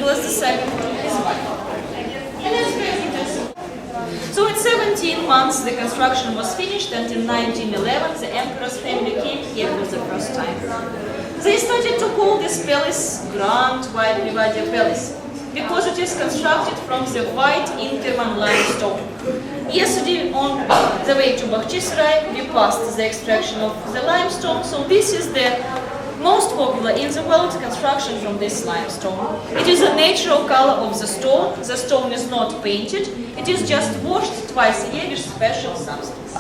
Nicholas II to his wife. And as presenters. So in 17 months the construction was finished, and in 1911 the emperor's family came here for the first time. They started to call this palace Grand White Livadia Palace, because it is constructed from the white Inkerman limestone. Yesterday on the way to Bakhchisarai we passed the extraction of the limestone, so this is the most popular in the world construction from this limestone. It is a natural color of the stone is not painted, it is just washed twice a year with special substance.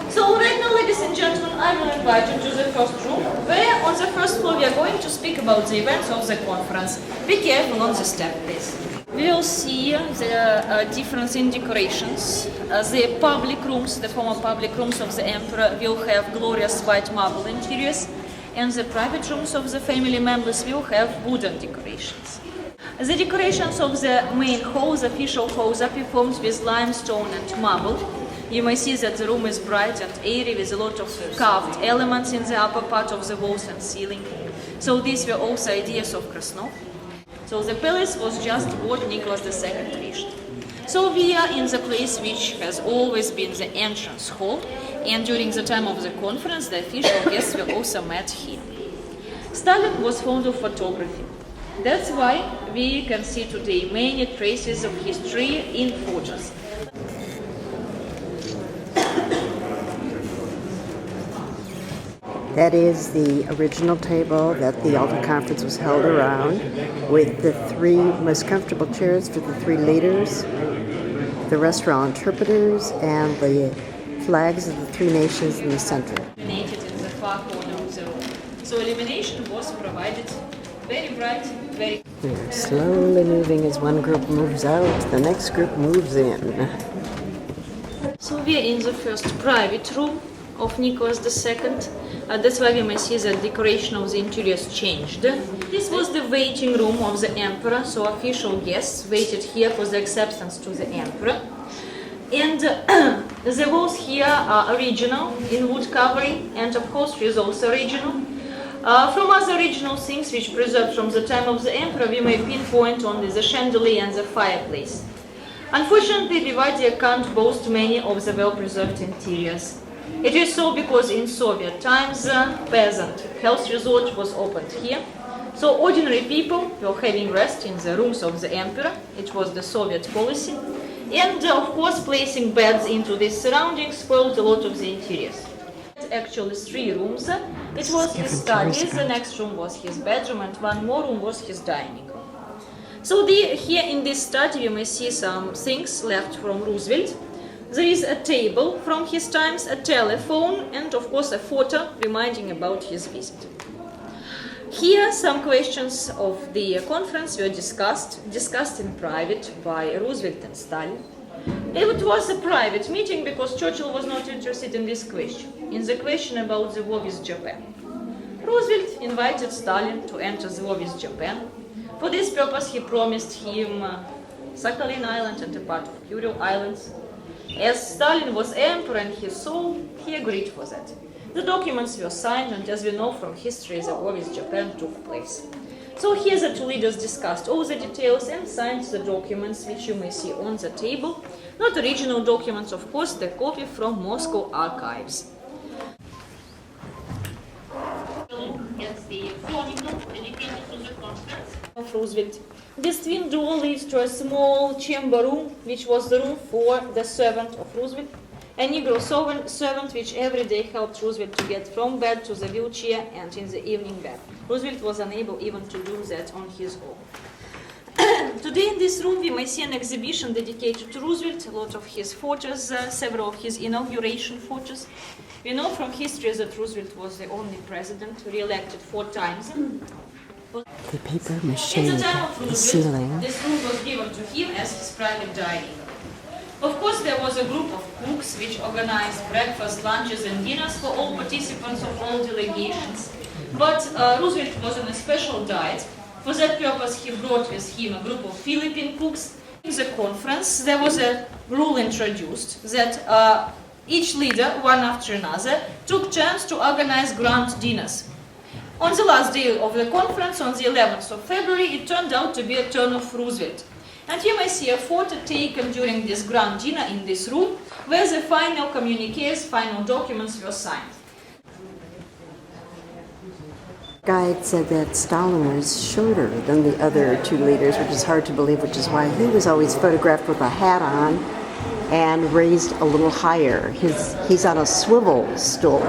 So right now, ladies and gentlemen, I will invite you to the first room, where on the first floor we are going to speak about the events of the conference. Be careful on the step, please. We will see the difference in decorations. The public rooms, the former public rooms of the emperor, will have glorious white marble interiors, and the private rooms of the family members will have wooden decorations. The decorations of the main halls, official halls, are performed with limestone and marble. You may see that the room is bright and airy with a lot of carved elements in the upper part of the walls and ceiling. So these were also ideas of Krasnov. So the palace was just what Nicholas II wished. So we are in the place which has always been the entrance hall, and during the time of the conference the official guests were also met here. Stalin was fond of photography. That's why we can see today many traces of history in photos. That is the original table that the Yalta conference was held around, with the three most comfortable chairs for the three leaders, the restaurant interpreters, and the flags of the three nations in the center. Illuminated in the far corner of the room. So illumination was provided very bright, very... We're slowly moving as one group moves out, the next group moves in. So we are in the first private room of Nicholas II. That's why we may see that decoration of the interiors changed. This was the waiting room of the emperor, so official guests waited here for the acceptance to the emperor. And the walls here are original in wood covering, and of course it is also original. From other original things which preserved from the time of the emperor, we may pinpoint only the chandelier and the fireplace. Unfortunately, Livadia can't boast many of the well-preserved interiors. It is so because in Soviet times, peasant health resort was opened here. So ordinary people were having rest in the rooms of the emperor. It was the Soviet policy. And of course, placing beds into these surroundings spoiled a lot of the interiors. Actually, three rooms. It was his study, the next room was his bedroom, and one more room was his dining room. So here in this study you may see some things left from Roosevelt. There is a table from his times, a telephone, and of course a photo reminding about his visit. Here some questions of the conference were discussed in private by Roosevelt and Stalin. It was a private meeting because Churchill was not interested in this question, in the question about the war with Japan. Roosevelt invited Stalin to enter the war with Japan. For this purpose he promised him Sakhalin Island and a part of Kuril Islands. As Stalin was emperor in his soul, he agreed for that. The documents were signed, and as we know from history, the war with Japan took place. So here the two leaders discussed all the details and signed the documents which you may see on the table. Not original documents, of course, the copy from Moscow archives. The chronicle dedicated to the conference of Roosevelt. This twin door leads to a small chamber room, which was the room for the servant of Roosevelt, a Negro servant which every day helped Roosevelt to get from bed to the wheelchair and in the evening bath. Roosevelt was unable even to do that on his own. Today in this room we may see an exhibition dedicated to Roosevelt, a lot of his photos, several of his inauguration photos. We know from history that Roosevelt was the only president re-elected 4 times. The paper mache, the ceiling. This room was given to him as his private dining room. Of course, there was a group of cooks which organized breakfast, lunches, and dinners for all participants of all delegations. But Roosevelt was on a special diet. For that purpose, he brought with him a group of Philippine cooks. In the conference, there was a rule introduced that each leader, one after another, took turns to organize grand dinners. On the last day of the conference, on the 11th of February, it turned out to be a turn of Roosevelt. And you may see a photo taken during this grand dinner in this room, where the final communiques, final documents were signed. Guide said that Stalin was shorter than the other two leaders, which is hard to believe, which is why he was always photographed with a hat on and raised a little higher. He's on a swivel stool.